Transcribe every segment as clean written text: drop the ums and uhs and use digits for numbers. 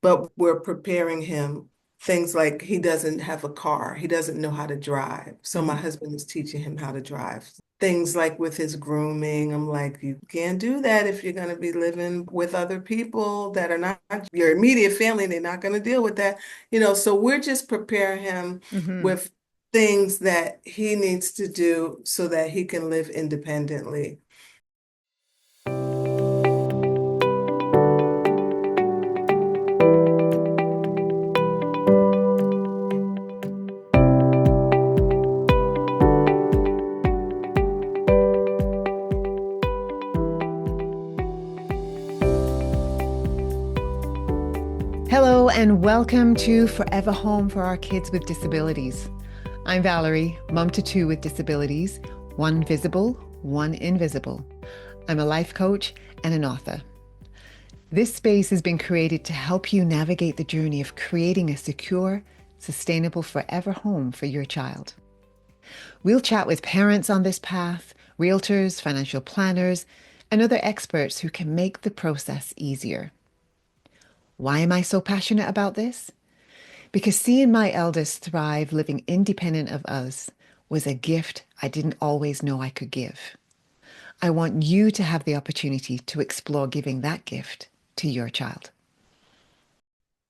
but we're preparing him. Things like he doesn't have a car, he doesn't know how to drive. So my Mhm. husband is teaching him how to drive. Things like with his grooming, I'm like, you can't do that if you're going to be living with other people that are not your immediate family. They're not going to deal with that. So we're just preparing him Mhm. with things that he needs to do so that he can live independently. Hello, and welcome to Forever Home for Our Kids with Disabilities. I'm Valerie, mom to two with disabilities, one visible, one invisible. I'm a life coach and an author. This space has been created to help you navigate the journey of creating a secure, sustainable forever home for your child. We'll chat with parents on this path, realtors, financial planners, and other experts who can make the process easier. Why am I so passionate about this? Because seeing my eldest thrive living independent of us was a gift I didn't always know I could give. I want you to have the opportunity to explore giving that gift to your child.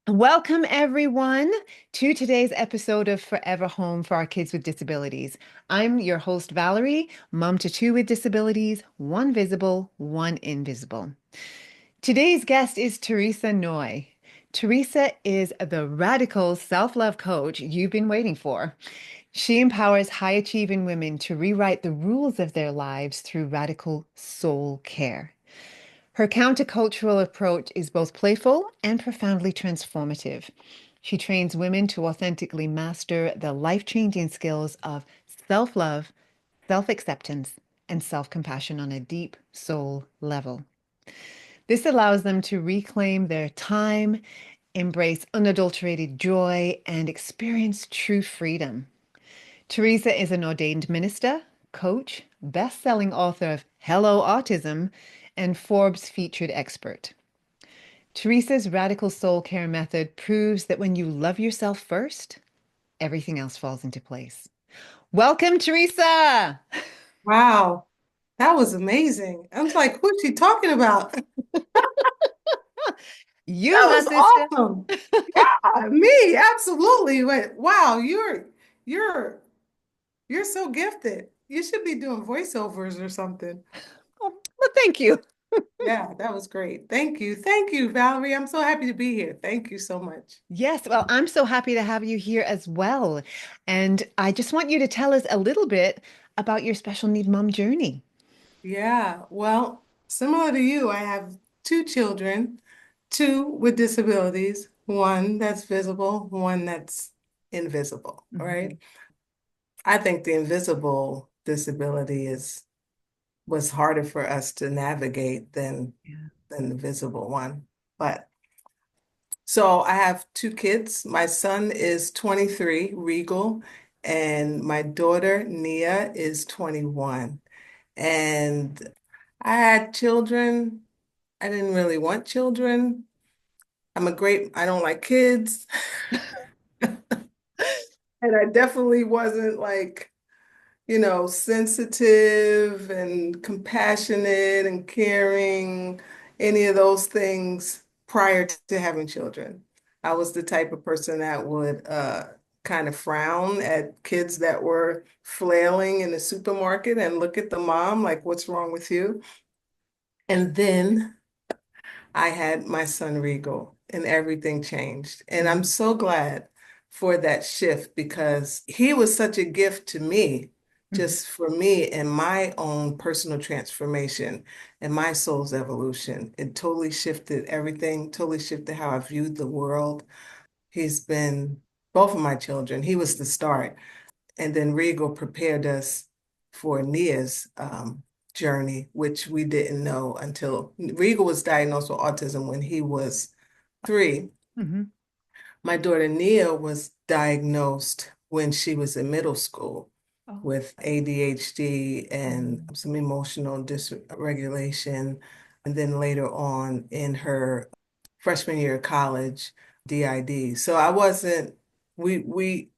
Welcome, everyone, to today's episode of Forever Home for Our Kids with Disabilities. I'm your host, Valerie, mom to two with disabilities, one visible, one invisible. Today's guest is Theresa Noye. Theresa is the radical self-love coach you've been waiting for. She empowers high-achieving women to rewrite the rules of their lives through radical soul care. Her countercultural approach is both playful and profoundly transformative. She trains women to authentically master the life-changing skills of self-love, self-acceptance, and self-compassion on a deep soul level. This allows them to reclaim their time, embrace unadulterated joy, and experience true freedom. Theresa is an ordained minister, coach, best-selling author of Hello Autism, and Forbes featured expert. Theresa's radical soul care method proves that when you love yourself first, everything else falls into place. Welcome, Theresa. Wow, that was amazing. I was like, who's she talking about? You, That my was sister. awesome. Yeah, me, absolutely. Wait, wow, you're you're so gifted. You should be doing voiceovers or something. Oh, well, thank you. Yeah, that was great. Thank you. Thank you, Valerie. I'm so happy to be here. Thank you so much. Yes, well, I'm so happy to have you here as well. And I just want you to tell us a little bit about your special need mom journey. Yeah, well, similar to you, I have two children, two with disabilities, one that's visible, one that's invisible, Mhm. right? I think the invisible disability is was harder for us to navigate Yeah. than the visible one. But so I have two kids. My son is 23, Regal, and my daughter Nia is 21. And I had children. I didn't really want children. I don't like kids. And I definitely wasn't like sensitive and compassionate and caring, any of those things prior to having children. I was the type of person that would kind of frown at kids that were flailing in the supermarket and look at the mom like, what's wrong with you? And then I had my son Regal and everything changed. And I'm Mhm. so glad for that shift because he was such a gift to me, Mhm. just for me and my own personal transformation and my soul's evolution. It totally shifted everything, totally shifted how I viewed the world. He's been both of my children. He was the start. And then Regal prepared us for Nia's journey, which we didn't know until Regal was diagnosed with autism when he was 3. Mhm. My daughter Nia was diagnosed when she was in middle school Oh. with ADHD and Mm. some emotional dysregulation. And then later on in her freshman year of college, DID. So I wasn't, we, we,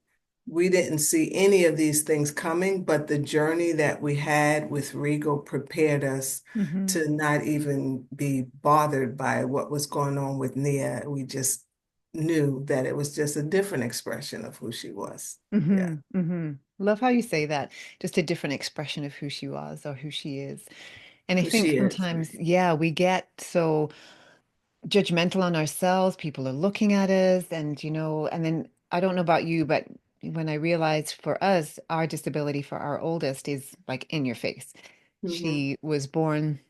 we didn't see any of these things coming, but the journey that we had with Regal prepared us Hmm. to not even be bothered by what was going on with Nia. We just knew that it was just a different expression of who she was. Yeah, Hmm. Hmm. Love how you say that. Just a different expression of who she was or who she is. And I who think she is. sometimes, yeah, we get so judgmental on ourselves. People are looking at us, and and then I don't know about you, but when I realized for us, our disability for our oldest is like in your face. Hmm. She was born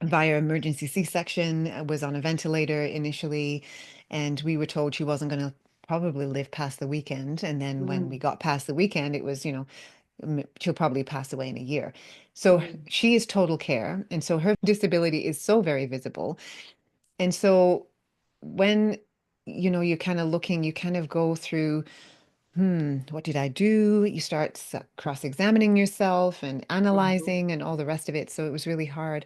via emergency C-section, was on a ventilator initially, and we were told she wasn't going to probably live past the weekend. And then when we Mm. got past the weekend, it was, she'll probably pass away in a year. So Mm. she is total care. And so her disability is so very visible. And so when, you're kind of looking, you kind of go through, what did I do? You start cross-examining yourself and Mhm. analyzing and all the rest of it. So it was really hard.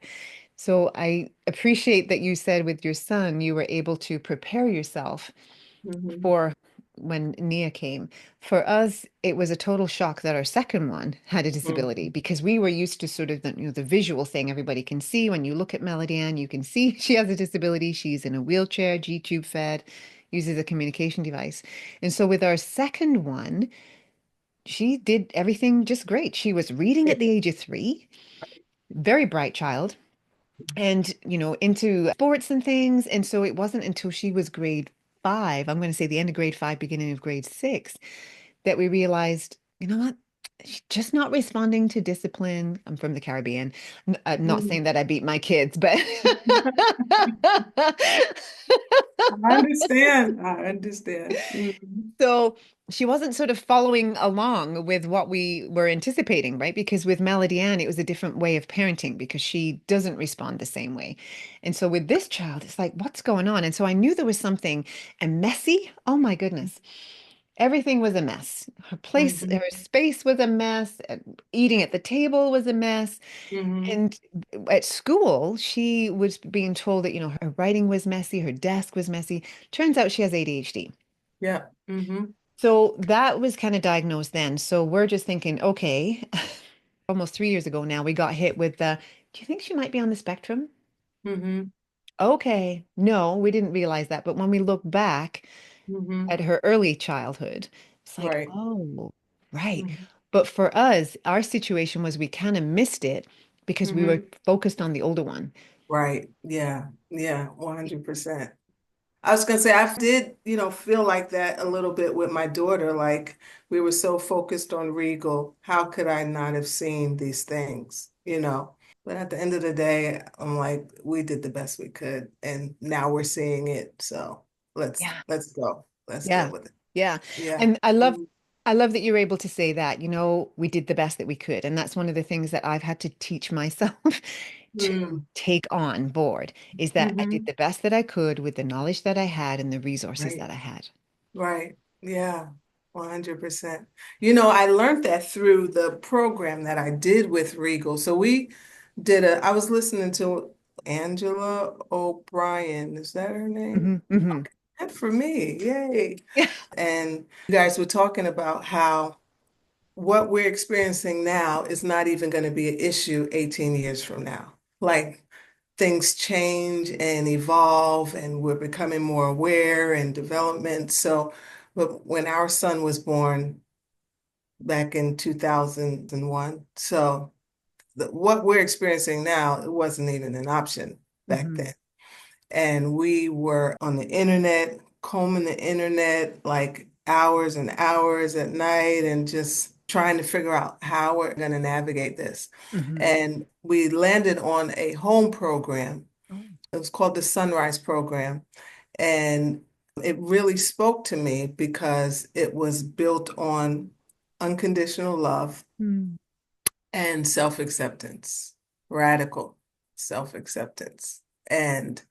So I appreciate that you said with your son, you were able to prepare yourself Mhm. for when Nia came. For us, it was a total shock that our second one had a disability Mhm. because we were used to sort of the visual thing everybody can see. When you look at Melody Ann, you can see she has a disability. She's in a wheelchair, G-tube fed, uses a communication device. And so with our second one, she did everything just great. She was reading Yeah. at the age of 3, very bright child and into sports and things. And so it wasn't until she was grade 5, I'm going to say the end of grade 5, beginning of grade 6, that we realized, you know what, she's just not responding to discipline. I'm from the Caribbean. Not saying Mhm. that I beat my kids, but I understand. I understand. Mhm. so she wasn't sort of following along with what we were anticipating, right? Because with Melody Ann, it was a different way of parenting because she doesn't respond the same way. And so with this child, it's like, what's going on? And so I knew there was something and messy. Oh my goodness. Everything was a mess. Her Mhm. space was a mess. Eating at the table was a mess. Mhm. And at school, she was being told that, her writing was messy, her desk was messy. Turns out she has ADHD. Yeah. Mhm. So that was kind of diagnosed then. So we're just thinking, okay, almost 3 years ago now, we got hit with the, do you think she might be on the spectrum? Mhm. Okay. No, we didn't realize that. But when we look back Mhm. at her early childhood, it's like, Right. oh, right. Mhm. But for us, our situation was we kind of missed it because we were Mhm. focused on the older one. Right. Yeah. Yeah. 100%. I was gonna say I did, feel like that a little bit with my daughter. Like we were so focused on Regal. How could I not have seen these things, But at the end of the day, I'm like, we did the best we could, and now we're seeing it. So Yeah. let's go. Let's deal Yeah. with it. Yeah. Yeah. And I love Mhm. I love that you're able to say that, we did the best that we could. And that's one of the things that I've had to teach myself to Mm. take on board is that I did Mhm. the best that I could with the knowledge that I had and the resources Right. that I had. Right. Yeah. 100%. I learned that through the program that I did with Regal. So I was listening to Angela O'Brien. Is that her name? Hmm. Hmm. Okay. Good for me. Yay. Yeah. And you guys were talking about how what we're experiencing now is not even going to be an issue 18 years from now. Like things change and evolve, and we're becoming more aware and development. So, but when our son was born back in 2001, so what we're experiencing now, it wasn't even an option back Hmm. then. And we were on the internet, combing the internet like hours and hours at night and just trying to figure out how we're going to navigate this. Hmm. And we landed on a home program. Oh. It was called the Sunrise Program. And it really spoke to me because it was built on unconditional love Mm. and self-acceptance, radical self-acceptance. And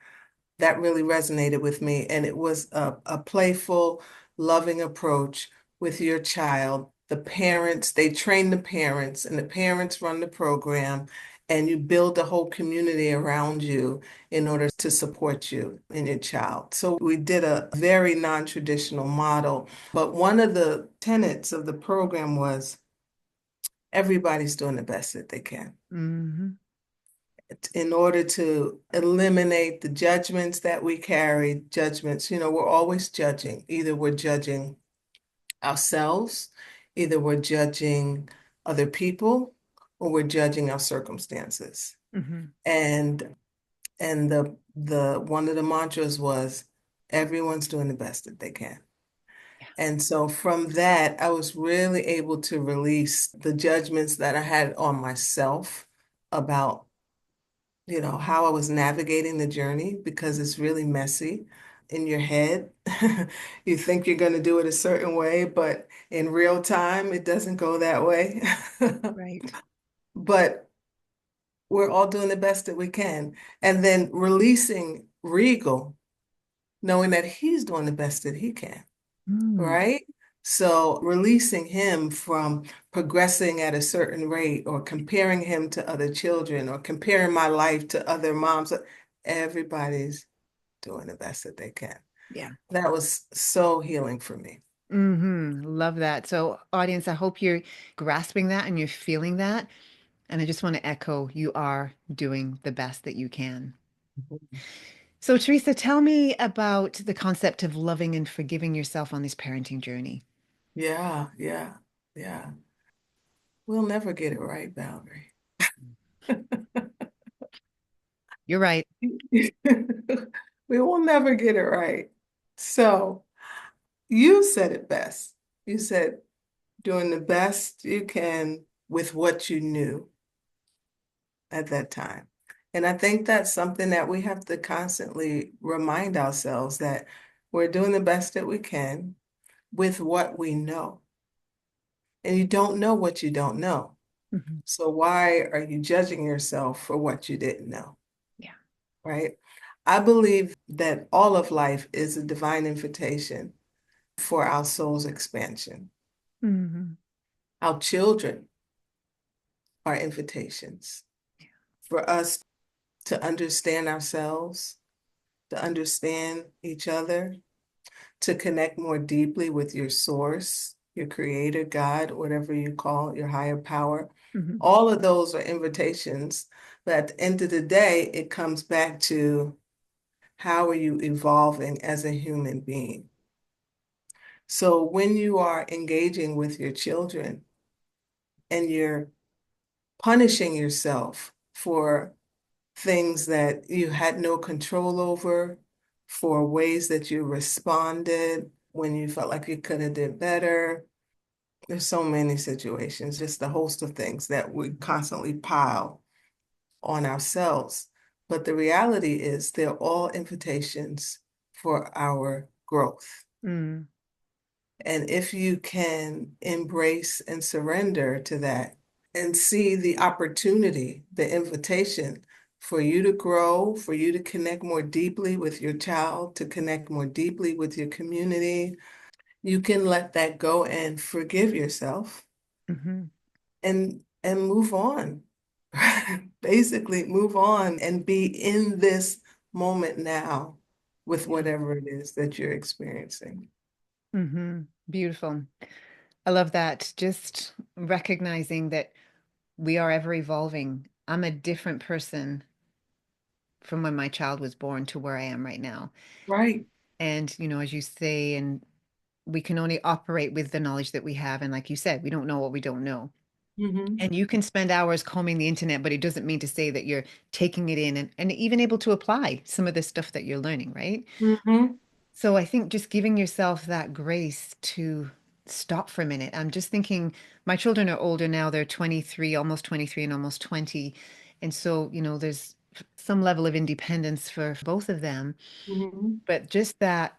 that really resonated with me. And it was a playful, loving approach with your child. The parents, they train the parents, and the parents run the program. and you build a whole community around you in order to support you and your child. So we did a very non-traditional model, but one of the tenets of the program was everybody's doing the best that they can Mm-hmm. in order to eliminate the judgments that we carry. Judgments, we're always judging. Either we're judging ourselves, either we're judging other people, or we're judging our circumstances. Mm-hmm. And the one of the mantras was everyone's doing the best that they can. Yeah. And so from that, I was really able to release the judgments that I had on myself about, how I was navigating the journey because it's really messy in your head. You think you're going to do it a certain way, but in real time, it doesn't go that way. Right. But we're all doing the best that we can. And then releasing Regal, knowing that he's doing the best that he can, Mm. right? So releasing him from progressing at a certain rate or comparing him to other children or comparing my life to other moms. Everybody's doing the best that they can. Yeah. That was so healing for me. Mm-hmm. Love that. So, audience, I hope you're grasping that and you're feeling that. And I just want to echo, you are doing the best that you can. So, Teresa, tell me about the concept of loving and forgiving yourself on this parenting journey. Yeah, yeah, yeah. We'll never get it right, Valerie. You're right. We will never get it right. So you said it best. You said doing the best you can with what you knew at that time. And I think that's something that we have to constantly remind ourselves that we're doing the best that we can with what we know. And you don't know what you don't know. Mhm. So why are you judging yourself for what you didn't know, Yeah. right? I believe that all of life is a divine invitation for our soul's expansion. Hmm. Our children are invitations for us to understand ourselves, to understand each other, to connect more deeply with your source, your creator, God, whatever you call it, your higher power. Hmm. All of those are invitations. But at the end of the day, it comes back to how are you evolving as a human being? So when you are engaging with your children and you're punishing yourself for things that you had no control over, for ways that you responded when you felt like you could have did better. There's so many situations, just a host of things that we constantly pile on ourselves. But the reality is they're all invitations for our growth. Mm. And if you can embrace and surrender to that and see the opportunity, the invitation for you to grow, for you to connect more deeply with your child, to connect more deeply with your community, you can let that go and forgive yourself Hmm. and move on. Basically, move on and be in this moment now with Yeah. whatever it is that you're experiencing. Hmm. Beautiful. I love that. Just recognizing that we are ever evolving. I'm a different person from when my child was born to where I am right now. Right. And, as you say, and we can only operate with the knowledge that we have. And like you said, we don't know what we don't know. Hmm. And you can spend hours combing the internet, but it doesn't mean to say that you're taking it in and even able to apply some of the stuff that you're learning, right? Hmm. So I think just giving yourself that grace to stop for a minute. I'm just thinking my children are older now. They're 23, almost 23 and almost 20. And so, there's some level of independence for both of them. Hmm. But just that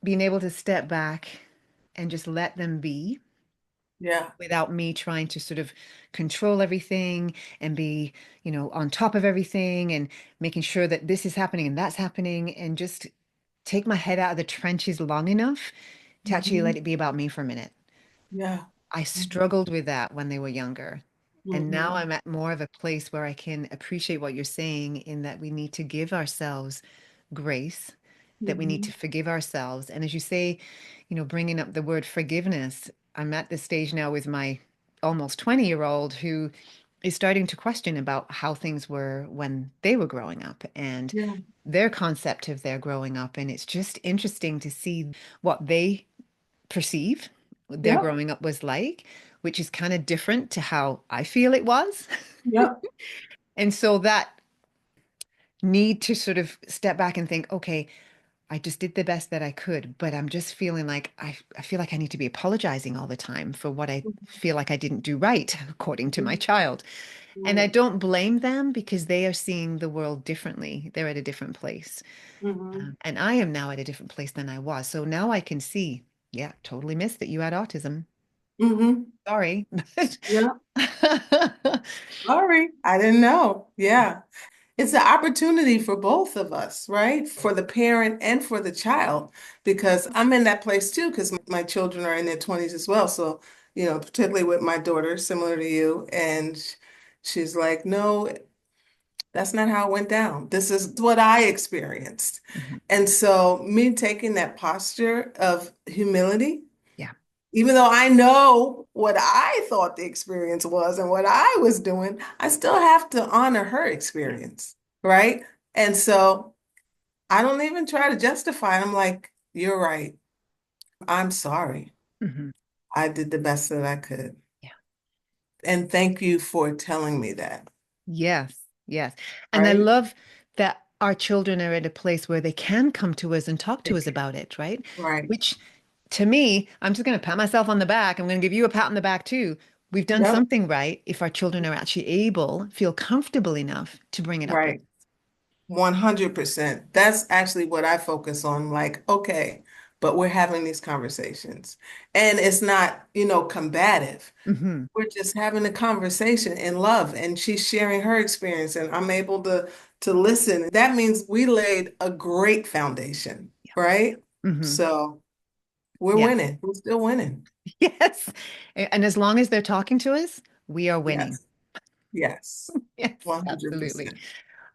being able to step back and just let them be Yeah. without me trying to sort of control everything and be, on top of everything and making sure that this is happening and that's happening and just take my head out of the trenches long enough to actually let Hmm. it be about me for a minute. Yeah. I Mhm. struggled with that when they were younger. And now Mm-hmm. I'm at more of a place where I can appreciate what you're saying in that we need to give ourselves grace, that we need Mm-hmm. to forgive ourselves. And as you say, bringing up the word forgiveness, I'm at this stage now with my almost 20-year-old who is starting to question about how things were when they were growing up and Yeah. their concept of their growing up. And it's just interesting to see what they perceive their Yep. growing up was like, which is kind of different to how I feel it was. Yep. And so that need to sort of step back and think, okay, I just did the best that I could, but I'm just feeling like I feel like I need to be apologizing all the time for what I feel like I didn't do right, according to my child. And I Right. don't blame them because they are seeing the world differently. They're at a different place. Mm-hmm. And I am now at a different place than I was. So now I can see, yeah, totally missed that you had autism. Mm-hmm. Sorry. Yeah. Sorry, I didn't know. Yeah. It's an opportunity for both of us, right? For the parent and for the child, because I'm in that place too, because my children are in their 20s as well. So, particularly with my daughter, similar to you, and she's like, no, that's not how it went down. This is what I experienced. Mhm. And so, me taking that posture of humility, Yeah. even though I know what I thought the experience was and what I was doing, I still have to honor her Yeah. experience, right? And so I don't even try to justify it. I'm like, you're right. I'm sorry. Mhm. I did the best that I could. Yeah. And thank you for telling me that, Yes. Yes. And I right? love that our children are at a place where they can come to us and talk to us about it, right? Right. Which to me, I'm just going to pat myself on the back. I'm going to give you a pat on the back too. We've done Yep. something right if our children are actually able, feel comfortable enough to bring it up with. Right. 100%. That's actually what I focus on. Like, okay, but we're having these conversations. And it's not, combative. Hmm. We're just having a conversation in love, and she's sharing her experience, and I'm able to listen. That means we laid a great foundation, right? Hmm. So we're Yeah. winning. We're still winning. Yes. And as long as they're talking to us, we are winning. Yes. Yes. Yes, absolutely. 100%.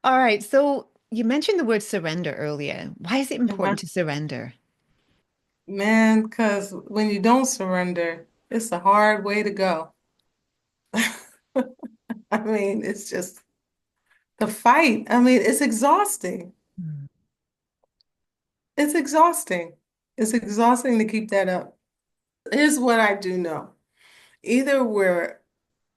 All right. So you mentioned the word surrender earlier. Why is it Uh-huh. important to surrender? Man, because when you don't surrender, it's a hard way to go. I mean, it's just the fight. I mean, it's exhausting. Mm. It's exhausting. It's exhausting to keep that up. Here's what I do know. Either we're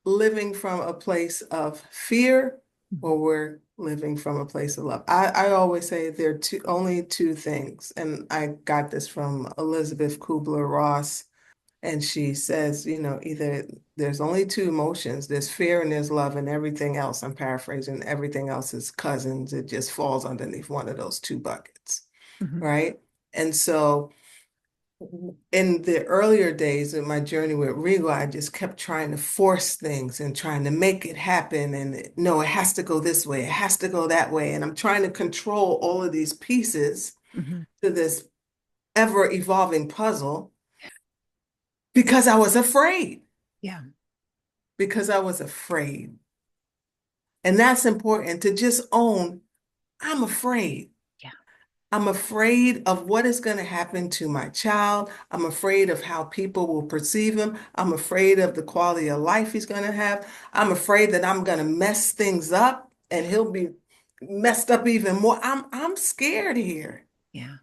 living from a place of fear or we're living from a place of love. I always say there are only two things, and I got this from Elizabeth Kubler-Ross, and she says, either there's only two emotions, there's fear and there's love, and everything else, I'm paraphrasing, everything else is cousins. It just falls underneath one of those two buckets, Mhm. right? And so in the earlier days of my journey with Regal, I just kept trying to force things and trying to make it happen. And no, it has to go this way, it has to go that way. And I'm trying to control all of these pieces Mhm. to this ever evolving puzzle because I was afraid, Yeah. because I was afraid. And that's important to just own, I'm afraid. Yeah. I'm afraid of what is going to happen to my child. I'm afraid of how people will perceive him. I'm afraid of the quality of life he's going to have. I'm afraid that I'm going to mess things up and he'll be messed up even more. I'm scared here. Yeah.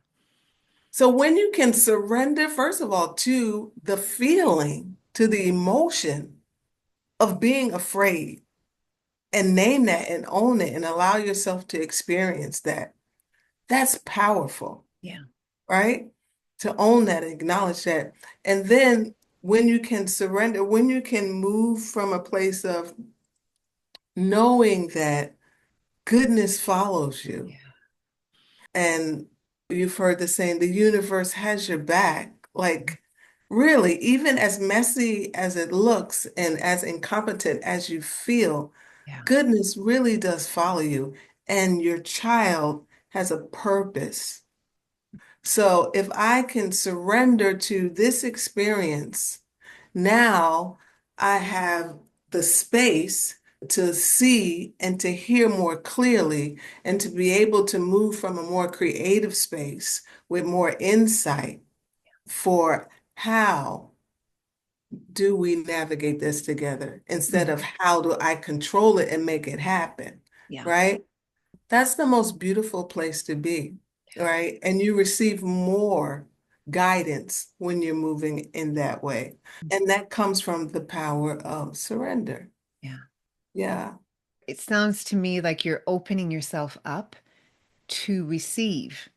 So when you can surrender, first of all, to the feeling, to the emotion of being afraid and name that and own it and allow yourself to experience that, that's powerful. Yeah. Right? To own that, acknowledge that. And then when you can surrender, when you can move from a place of knowing that goodness follows you, Yeah. and you've heard the saying, the universe has your back. Like, really, even as messy as it looks and as incompetent as you feel, Yeah. goodness really does follow you. And your child has a purpose. So if I can surrender to this experience, now I have the space to see and to hear more clearly and to be able to move from a more creative space with more insight for how do we navigate this together instead Mhm. of how do I control it and make it happen, Yeah. right? That's the most beautiful place to be, right? And you receive more guidance when you're moving in that way. And that comes from the power of surrender. Yeah. Yeah. It sounds to me like you're opening yourself up to receive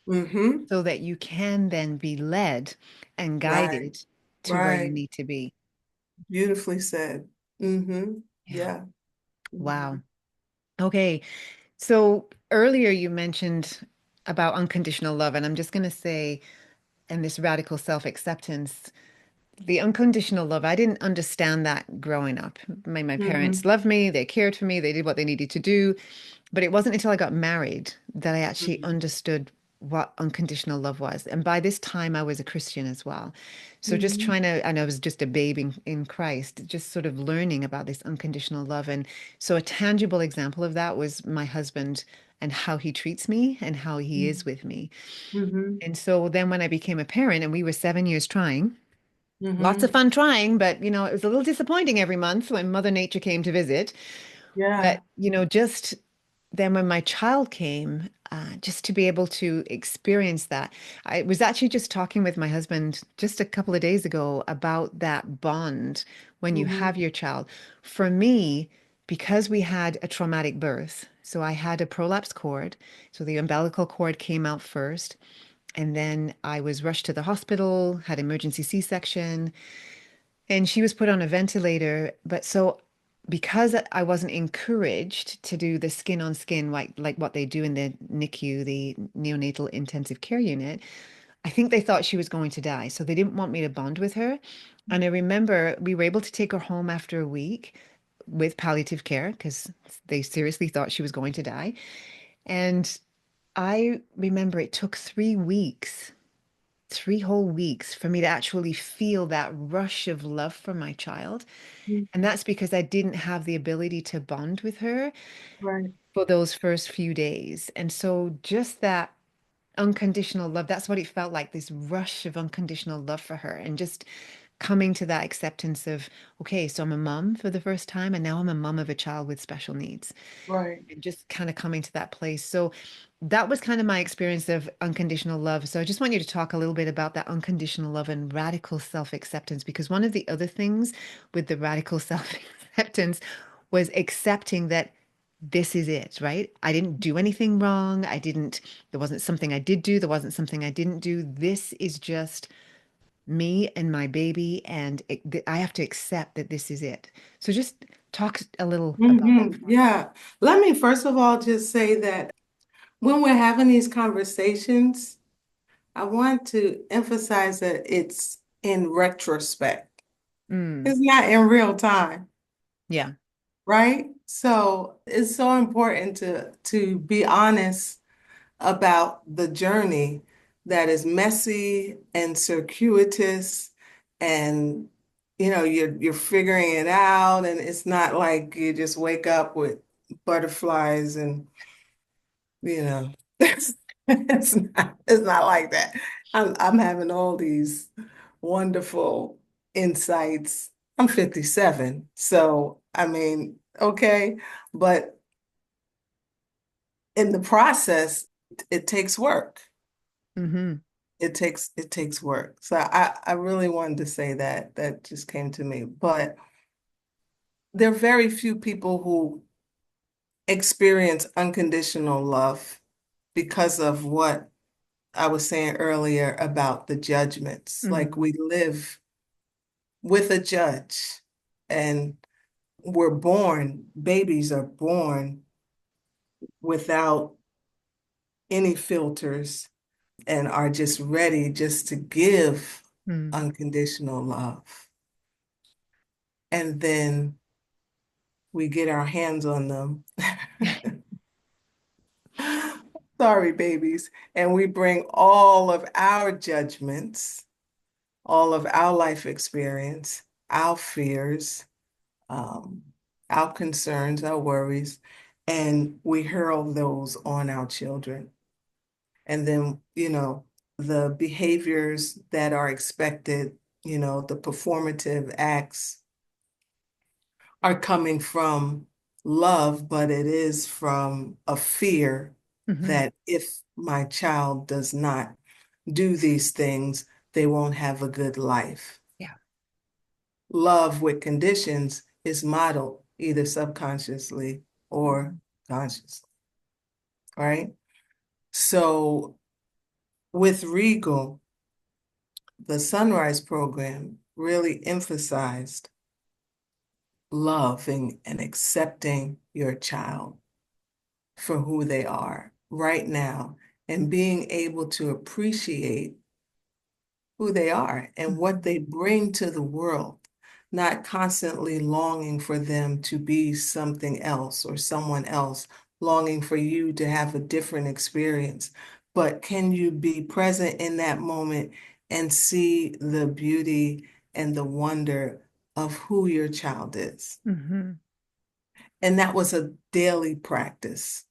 Mm-hmm. so that you can then be led and Right. guided to where you Right. need to be. Beautifully said. Mm-hmm. Yeah. Yeah. Mm-hmm. Wow. Okay. So earlier you mentioned about unconditional love, and I'm just going to say, and this radical self-acceptance, the unconditional love, I didn't understand that growing up. My parents Mm-hmm. loved me, they cared for me, they did what they needed to do. But it wasn't until I got married that I actually Mm-hmm. understood what unconditional love was. And by this time, I was a Christian as well. So just Mm-hmm. trying to, and I was just a babe in Christ, just sort of learning about this unconditional love. And so a tangible example of that was my husband and how he treats me and how he is with me. Mm-hmm. And so then when I became a parent and we were 7 years trying, lots of Mm-hmm. fun trying, but it was a little disappointing every month when Mother Nature came to visit. But, Yeah. just then when my child came, just to be able to experience that. I was actually just talking with my husband just a couple of days ago about that bond when you Mm-hmm. have your child. For me, because we had a traumatic birth, so I had a prolapsed cord, so the umbilical cord came out first, and then I was rushed to the hospital, had emergency C-section, and she was put on a ventilator. But so because I wasn't encouraged to do the skin on skin like what they do in the NICU, the neonatal intensive care unit, I think they thought she was going to die. So they didn't want me to bond with her. And I remember we were able to take her home after a week with palliative care because they seriously thought she was going to die. And I remember it took 3 weeks, 3 whole weeks for me to actually feel that rush of love for my child. And Mm-hmm. that's because I didn't have the ability to bond with her Right. for those first few days. And so just that unconditional love, that's what it felt like, this rush of unconditional love for her. And just coming to that acceptance of, okay, so I'm a mom for the first time, and now I'm a mom of a child with special needs. Right. And just kind of coming to that place. So that was kind of my experience of unconditional love. So I just want you to talk a little bit about that unconditional love and radical self-acceptance, because one of the other things with the radical self-acceptance was accepting that this is it, right? I didn't do anything wrong. There wasn't something I did do. There wasn't something I didn't do. This is just me and my baby, and I have to accept that this is it. So just talk a little about that Mm-hmm. for me. Yeah. Let me first of all just say that when we're having these conversations, I want to emphasize that it's in retrospect. Mm, It's not in real time, yeah. right? So it's so important to be honest about the journey that is messy and circuitous, and you're figuring it out, and it's not like you just wake up with butterflies and you know it's not like that. I'm having all these wonderful insights. I'm 57, so I mean, okay, but in the process, it takes work. Hmm. It takes work. So I really wanted to say that. That just came to me. But there are very few people who experience unconditional love because of what I was saying earlier about the judgments. Like Hmm. we live with a judge, and babies are born without any filters and are just ready just to give Mm. unconditional love. And then we get our hands on them. Sorry, babies. And we bring all of our judgments, all of our life experience, our fears, um, our concerns, our worries, and we hurl those on our children. And then, the behaviors that are expected, the performative acts are coming from love, but it is from a fear Hmm. that if my child does not do these things, they won't have a good life. Yeah. Love with conditions is modeled either subconsciously or consciously, right? So with Regal, the Sunrise program really emphasized loving and accepting your child for who they are right now and being able to appreciate who they are and what Mhm. they bring to the world, not constantly longing for them to be something else or someone else, longing for you to have a different experience. But can you be present in that moment and see the beauty and the wonder of who your child is? Mhm. And that was a daily practice.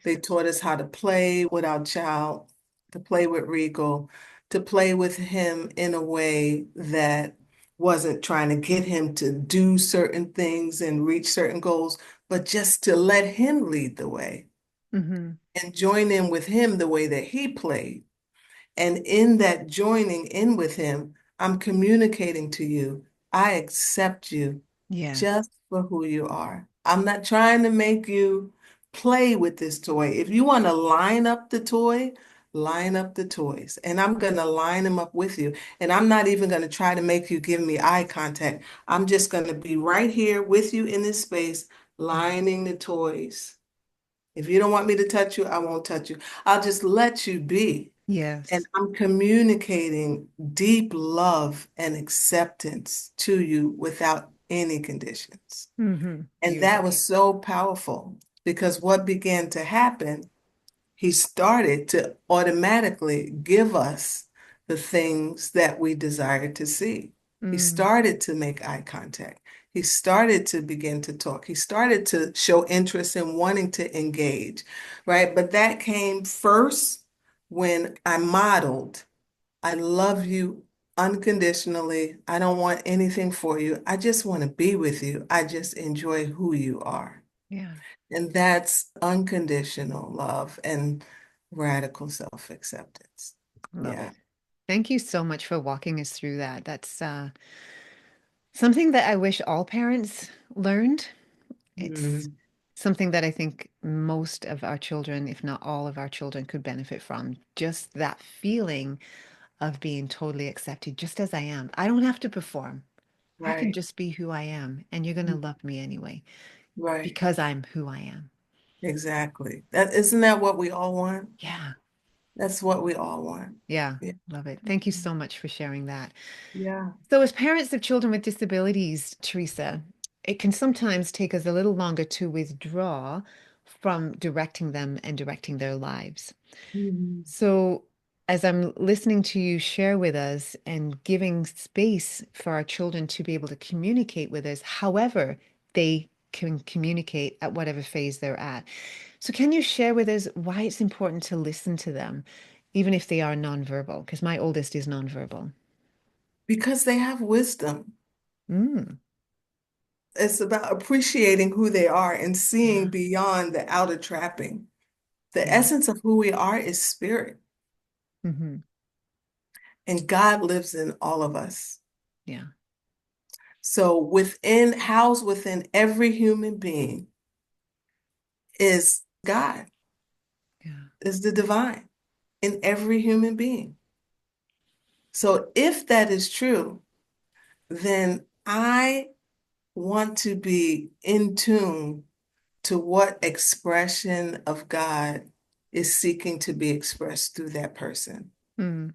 They Nice. taught us how to play with our child, to play with Regal, to play with him in a way that wasn't trying to get him to do certain things and reach certain goals, but just to let him lead the way Hmm. and join in with him the way that he played. And in that joining in with him, I'm communicating to you, I accept you Yes. just for who you are. I'm not trying to make you play with this toy. If you want to line up the toy, line up the toys. And I'm going to line them up with you. And I'm not even going to try to make you give me eye contact. I'm just going to be right here with you in this space, lining the toys. If you don't want me to touch you, I won't touch you. I'll just let you be. And Yes. I'm communicating deep love and acceptance to you without any conditions. Hmm. And that Beautiful. was so powerful because what began to happen, he started to automatically give us the things that we desired to see. He Mm. started to make eye contact. He started to begin to talk. He started to show interest in wanting to engage, right? But that came first when I modeled, I love you unconditionally. I don't want anything for you. I just want to be with you. I just enjoy who you are. Yeah. And that's unconditional love and radical self-acceptance. Love Yeah. it. Thank you so much for walking us through that. That's something that I wish all parents learned. It's Mhm. something that I think most of our children, if not all of our children, could benefit from. Just that feeling of being totally accepted just as I am. I don't have to perform. I can Right. just be who I am, and you're going to love me anyway Right. because I'm who I am. Exactly. That isn't that what we all want? Yeah. That's what we all want. Yeah. Yeah. Love it. Thank you so much for sharing that. Yeah. So, as parents of children with disabilities, Teresa, it can sometimes take us a little longer to withdraw from directing them and directing their lives. Mhm. So, as I'm listening to you share with us and giving space for our children to be able to communicate with us, however they can communicate at whatever phase they're at. So, can you share with us why it's important to listen to them, even if they are nonverbal? Because my oldest is nonverbal. Because they have wisdom. Mm, It's about appreciating who they are and seeing yeah, beyond the outer trapping. The yeah, essence of who we are is spirit, hmm, and God lives in all of us. yeah, So housed within every human being is God, yeah. is the divine in every human being. So if that is true, then I want to be in tune to what expression of God is seeking to be expressed through that person. Mm,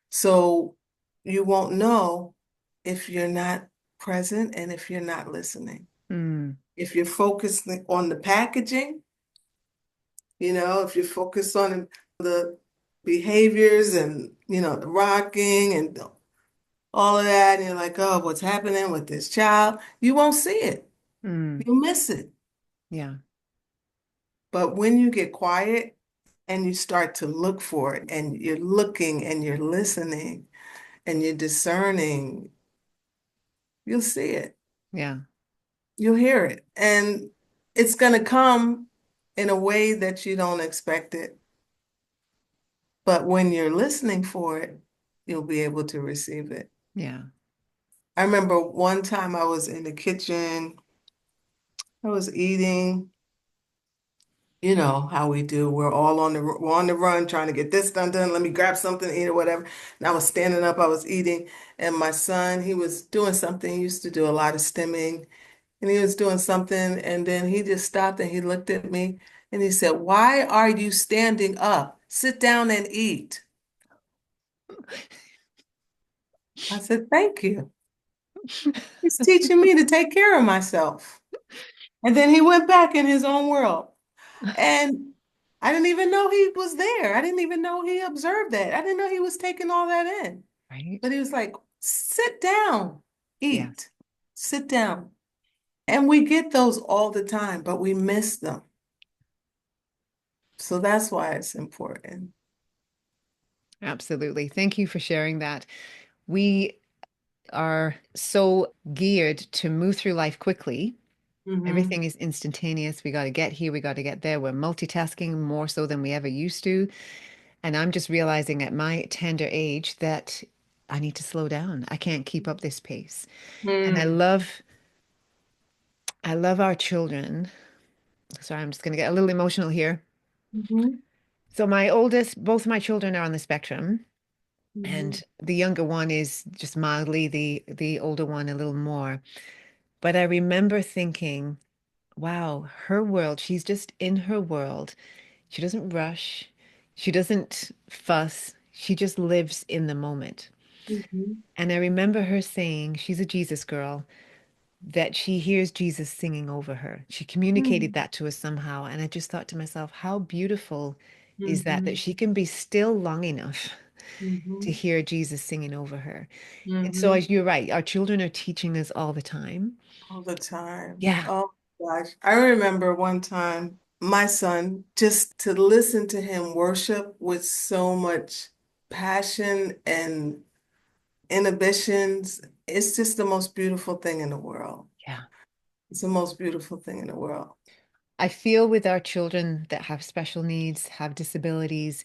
So you won't know if you're not present and if you're not listening. mm, If you're focusing on the packaging, if you're focused on the behaviors and, the rocking and all of that, and you're like, oh, what's happening with this child? You won't see it. Mm, You'll miss it. yeah, But when you get quiet and you start to look for it, and you're looking and you're listening and you're discerning, you'll see it. yeah, You'll hear it. And it's going to come in a way that you don't expect it. But when you're listening for it, you'll be able to receive it. yeah. I remember one time I was in the kitchen, I was eating, you know how we do. We're on the run trying to get this done. Let me grab something to eat or whatever. And I was standing up, I was eating, and my son, he was doing something. He used to do a lot of stimming, and he was doing something, and then he just stopped and he looked at me and he said, "Why are you standing up? Sit down and eat." I said, "Thank you." He's teaching me to take care of myself. And then he went back in his own world. And I didn't even know he was there. I didn't even know he observed that. I didn't know he was taking all that in. Right? But he was like, sit down, Yes, eat, sit down. And we get those all the time, but we miss them. So that's why it's important. absolutely. Thank you for sharing that. We are so geared to move through life quickly. Hmm. Everything is instantaneous. We got to get here, we got to get there. We're multitasking more so than we ever used to. And I'm just realizing at my tender age that I need to slow down. I can't keep up this pace. And Mm. I love our children. Sorry, I'm just going to get a little emotional here. Hmm. So my oldest, both my children are on the spectrum, Hmm. and the younger one is just mildly, the older one a little more. But I remember thinking, wow, her world, she's just in her world. She doesn't rush. She doesn't fuss. She just lives in the moment. Hmm. And I remember her saying, she's a Jesus girl, that she hears Jesus singing over her. She communicated that to us somehow. And I just thought to myself, how beautiful is that, that Hmm. she can be still long enough to Hmm. hear Jesus singing over her. And so, Hmm. as you're right, our children are teaching us all the time. All the time. Yeah, Oh gosh. I remember one time my son, just to listen to him worship with so much passion and inhibitions, it's just the most beautiful thing in the world. yeah. It's the most beautiful thing in the world. I feel with our children that have special needs, have disabilities,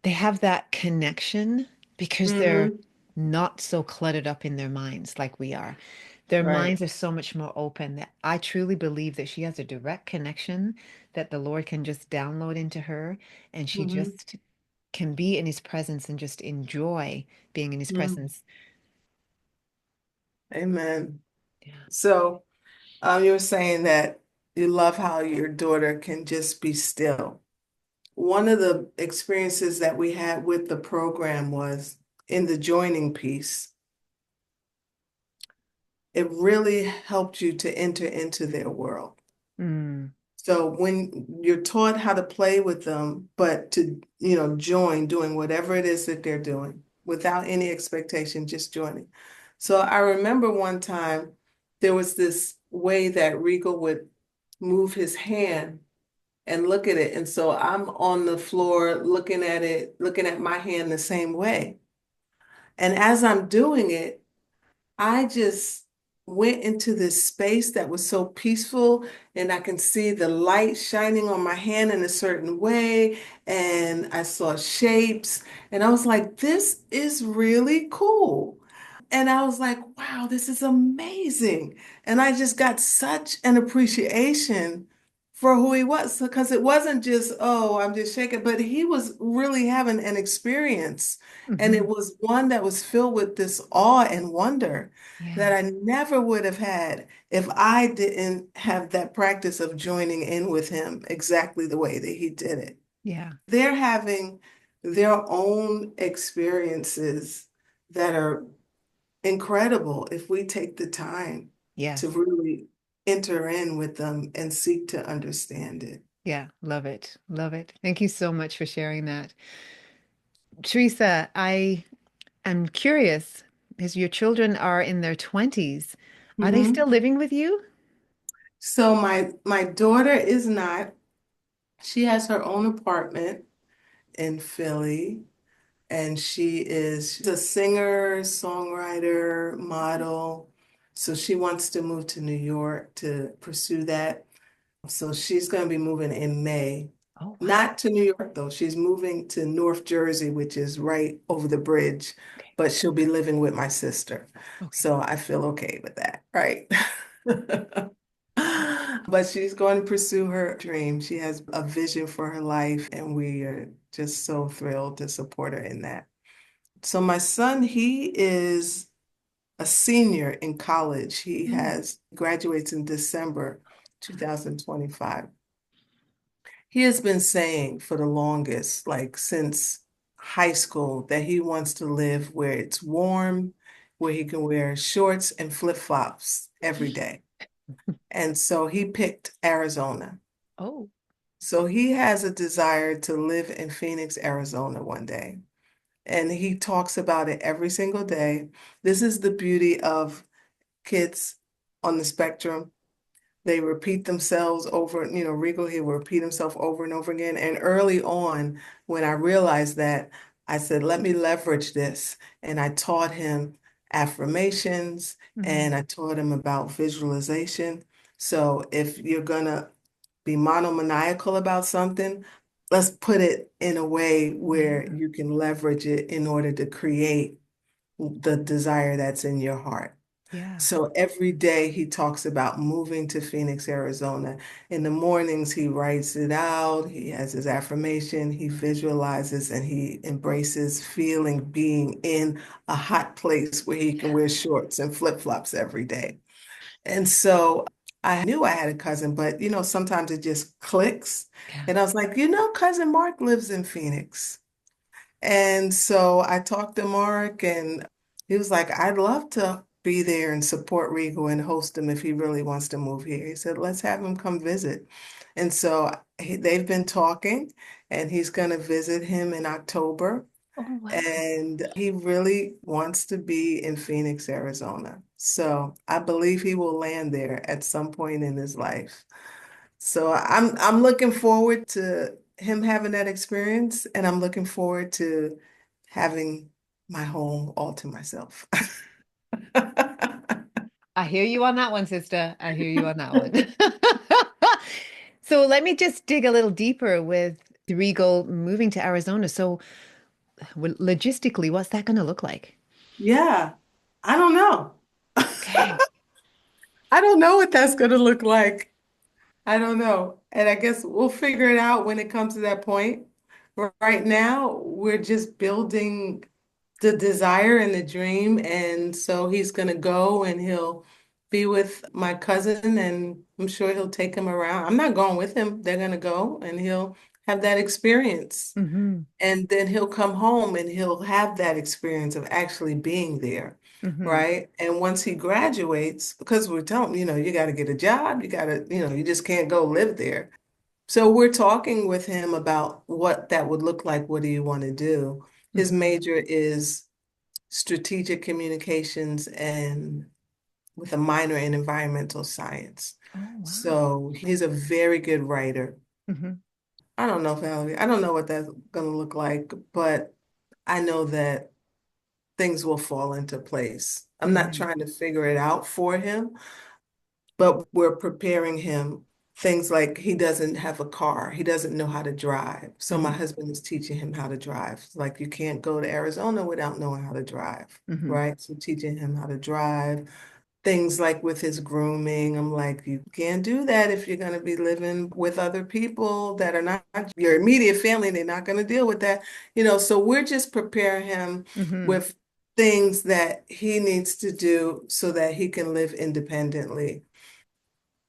they have that connection because they're Hmm. not so cluttered up in their minds like we are. Their Right. minds are so much more open that I truly believe that she has a direct connection that the Lord can just download into her, and she Hmm. just can be in his presence and just enjoy being in his presence. Amen. Yeah. So, you were saying that you love how your daughter can just be still. One of the experiences that we had with the program was in the joining piece. It really helped you to enter into their world. Mm, So when you're taught how to play with them, but to, join doing whatever it is that they're doing without any expectation, just joining. So I remember one time there was this way that Regal would move his hand and look at it. And so I'm on the floor looking at it, looking at my hand the same way. And as I'm doing it, I just went into this space that was so peaceful, and I can see the light shining on my hand in a certain way, and I saw shapes, and I was like, this is really cool. And I was like, wow, this is amazing. And I just got such an appreciation for who he was because it wasn't just, oh, I'm just shaking, but he was really having an experience. And it mhm. was one that was filled with this awe and wonder that Yeah, I never would have had if I didn't have that practice of joining in with him exactly the way that he did it. yeah, They're having their own experiences that are incredible if we take the time to yes, really enter in with them and seek to understand it. yeah. Love it. Love it. Thank you so much for sharing that. Teresa, I am curious. Because your children are in their 20s. Are they still Hmm. living with you? So my daughter is not. She has her own apartment in Philly, and she's a singer, songwriter, model. So she wants to move to New York to pursue that. So she's going to be moving in May. Oh, wow. Not to New York, though. She's moving to North Jersey, which is right over the bridge, Okay. but she'll be living with my sister. Okay. So I feel okay with that, right? But she's going to pursue her dream. She has a vision for her life, and we are just so thrilled to support her in that. So my son, he is a senior in college. He Mm. has graduates in December 2025. He has been saying for the longest, like since high school, that he wants to live where it's warm, where he can wear shorts and flip-flops every day. And so he picked Arizona. Oh, So he has a desire to live in Phoenix, Arizona one day. And he talks about it every single day. This is the beauty of kids on the spectrum. They repeat themselves over, Regal, he will repeat himself over and over again. And early on, when I realized that, I said, let me leverage this. And I taught him affirmations hmm. and I taught him about visualization. So if you're gonna be monomaniacal about something, let's put it in a way where Yeah. you can leverage it in order to create the desire that's in your heart. Yeah. So every day he talks about moving to Phoenix, Arizona. In the mornings, he writes it out. He has his affirmation. He visualizes and he embraces feeling being in a hot place where he can wear shorts and flip-flops every day. And so I knew I had a cousin, but sometimes it just clicks. Yeah. And I was like, cousin Mark lives in Phoenix. And so I talked to Mark, and he was like, I'd love to be there and support Regal and host him if he really wants to move here. He said, let's have him come visit. And so they've been talking, and he's going to visit him in October. Oh, wow. And he really wants to be in Phoenix, Arizona. So I believe he will land there at some point in his life. So I'm looking forward to him having that experience, and I'm looking forward to having my home all to myself. I hear you on that one, sister. I hear you on that one. So let me just dig a little deeper with the Regal moving to Arizona. So logistically, what's that going to look like? Yeah, I don't know. Okay. I don't know what that's going to look like. I don't know. And I guess we'll figure it out when it comes to that point. Right now, we're just building the desire and the dream. And so he's going to go and he'll be with my cousin, and I'm sure he'll take him around. I'm not going with him. They're going to go and he'll have that experience. Hmm. And then he'll come home and he'll have that experience of actually being there. Hmm. Right. And once he graduates, because we're telling him, you got to get a job, you got to, you just can't go live there. So we're talking with him about what that would look like. What do you want to do? His Hmm. major is strategic communications and with a minor in environmental science. Oh, wow. So he's a very good writer. Hmm. I don't know, Valerie. I don't know what that's going to look like, but I know that things will fall into place. I'm not Hmm. trying to figure it out for him, but we're preparing him. Things like he doesn't have a car, he doesn't know how to drive. So my Hmm. husband is teaching him how to drive. Like you can't go to Arizona without knowing how to drive, Hmm. right? So teaching him how to drive. Things like with his grooming, I'm like, you can't do that if you're going to be living with other people that are not your immediate family. They're not going to deal with that. So we're just preparing him Hmm. with things that he needs to do so that he can live independently.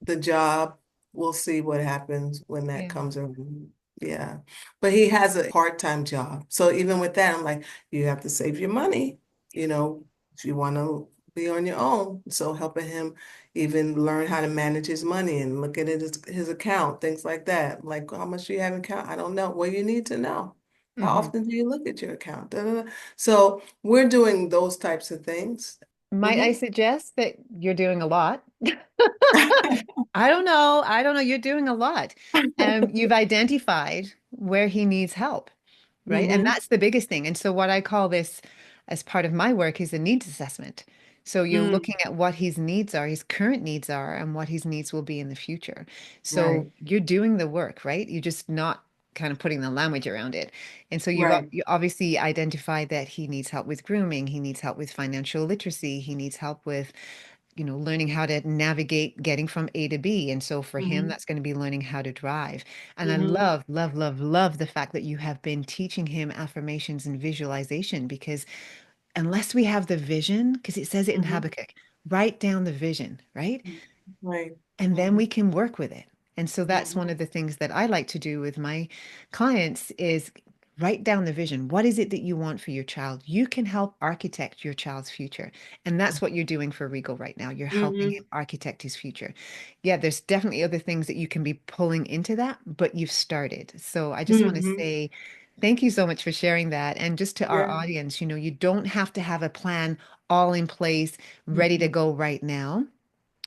The job, we'll see what happens when that Yeah. comes around. Yeah. But he has a part-time job. So even with that, I'm like, you have to save your money, if you want to be on your own. So helping him even learn how to manage his money and look at his account, things like that. Like, how much do you have in account? I don't know. Well, you need to know. How Hmm. often do you look at your account? Da, da, da. So we're doing those types of things. Might I Hmm. suggest that you're doing a lot? I don't know. I don't know. You're doing a lot. You've identified where he needs help, right? And Hmm. that's the biggest thing. And so what I call this as part of my work is a needs assessment. So you're Mm, looking at what his needs are, his current needs are, and what his needs will be in the future. So right, you're doing the work, right? You're just not kind of putting the language around it. And so right. you obviously identified that he needs help with grooming, he needs help with financial literacy, he needs help with learning how to navigate getting from A to B. And so for him, Hmm. that's going to be learning how to drive. And I Hmm. love, love, love, love the fact that you have been teaching him affirmations and visualization because unless we have the vision, because it says it in Hmm. Habakkuk, write down the vision, right? Right. And then Hmm. we can work with it. And so that's one Hmm. of the things that I like to do with my clients is write down the vision. What is it that you want for your child? You can help architect your child's future. And that's what you're doing for Regal right now. You're helping him Hmm. architect his future. Yeah, there's definitely other things that you can be pulling into that, but you've started. So I just want to Hmm. say thank you so much for sharing that. And just to our Yeah. audience, you don't have to have a plan all in place, ready to Hmm. go right now.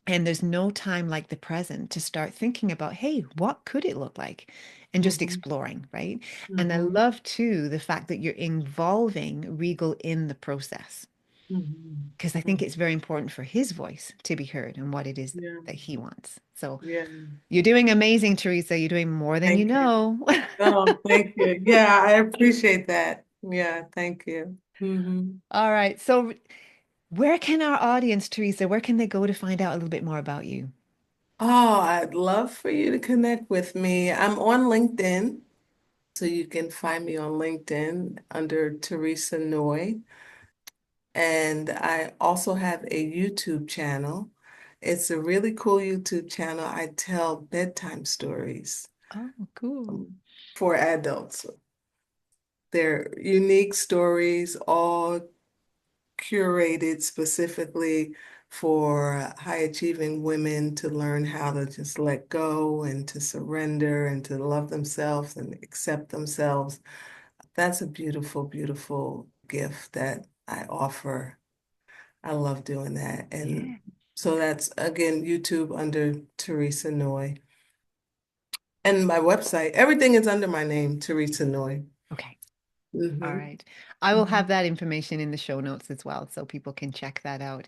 And there's no time like the present to start thinking about, hey, what could it look like? And just Hmm. exploring, right? And I Hmm. love too the fact that you're involving Regal in the process, Hmm. because I think it's very important for his voice to be heard and what it is Yeah. that he wants. So Yeah. you're doing amazing, Teresa. You're doing more than you Thank you. know. Oh, thank you. Yeah, I appreciate that. Yeah, thank you. Hmm. All right. So where can our audience, Teresa, where can they go to find out a little bit more about you? Oh, I'd love for you to connect with me. I'm on LinkedIn, so you can find me on LinkedIn under Theresa Noye. And I also have a YouTube channel. It's a really cool YouTube channel. I tell bedtime stories Oh, cool. um, for adults. They're unique stories, all curated specifically for high achieving women to learn how to just let go and to surrender and to love themselves and accept themselves. That's a beautiful, beautiful gift that I offer. I love doing that. And Yeah. so that's again YouTube under Theresa Noye. And my website, everything is under my name, Theresa Noye. Okay. All Hmm. right. I will have Hmm. that information in the show notes as well, so people can check that out.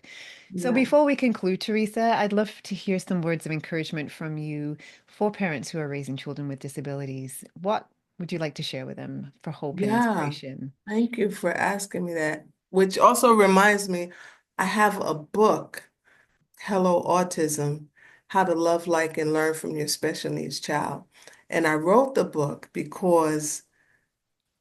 So Yeah. before we conclude, Teresa, I'd love to hear some words of encouragement from you for parents who are raising children with disabilities. What would you like to share with them for hope and Yeah. inspiration? Thank you for asking me that, which also reminds me, I have a book, Hello Autism, How to Love, Like, and Learn from Your Special Needs Child. And I wrote the book because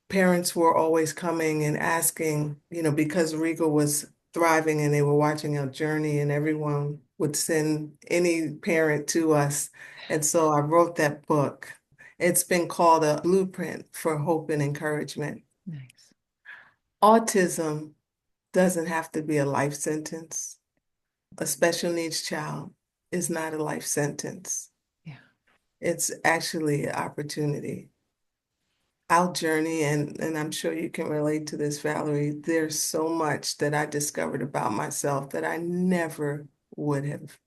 parents were always coming and asking, because Regal was thriving and they were watching our journey, and everyone would send any parent to us. And so I wrote that book. It's been called a blueprint for hope and encouragement. Nice. Autism doesn't have to be a life sentence. A special needs child is not a life sentence. Yeah. It's actually an opportunity. Our journey, and I'm sure you can relate to this, Valerie, there's so much that I discovered about myself that I never would have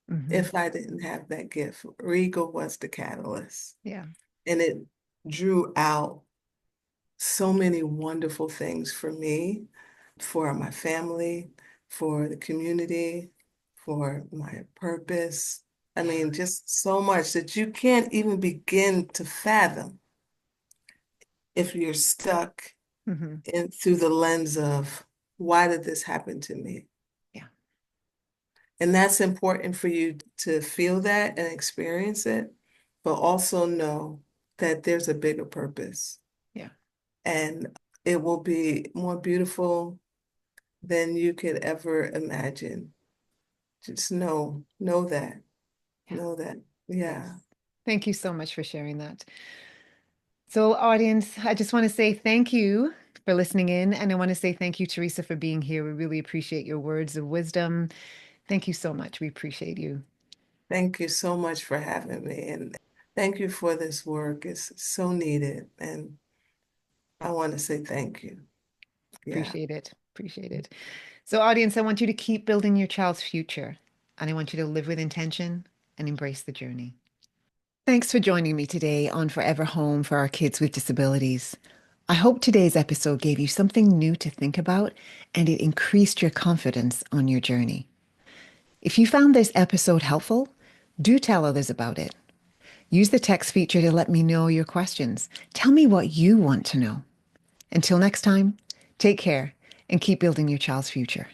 Hmm. if I didn't have that gift. Regal was the catalyst, Yeah. and it drew out so many wonderful things for me, for my family, for the community, for my purpose. I Yeah. mean, just so much that you can't even begin to fathom if you're stuck Hmm. in through the lens of why did this happen to me? Yeah. And that's important for you to feel that and experience it, but also know that there's a bigger purpose Yeah. and it will be more beautiful than you could ever imagine. Just Yeah. know that. Yes. Yeah. Thank you so much for sharing that. So, audience, I just want to say thank you for listening in. And I want to say thank you, Teresa, for being here. We really appreciate your words of wisdom. Thank you so much. We appreciate you. Thank you so much for having me and thank you for this work. It's so needed and I want to say thank you. Yeah. Appreciate it. Appreciate it. So, audience, I want you to keep building your child's future, and I want you to live with intention and embrace the journey. Thanks for joining me today on Forever Home for our kids with disabilities. I hope today's episode gave you something new to think about and it increased your confidence on your journey. If you found this episode helpful, do tell others about it. Use the text feature to let me know your questions. Tell me what you want to know. Until next time, take care and keep building your child's future.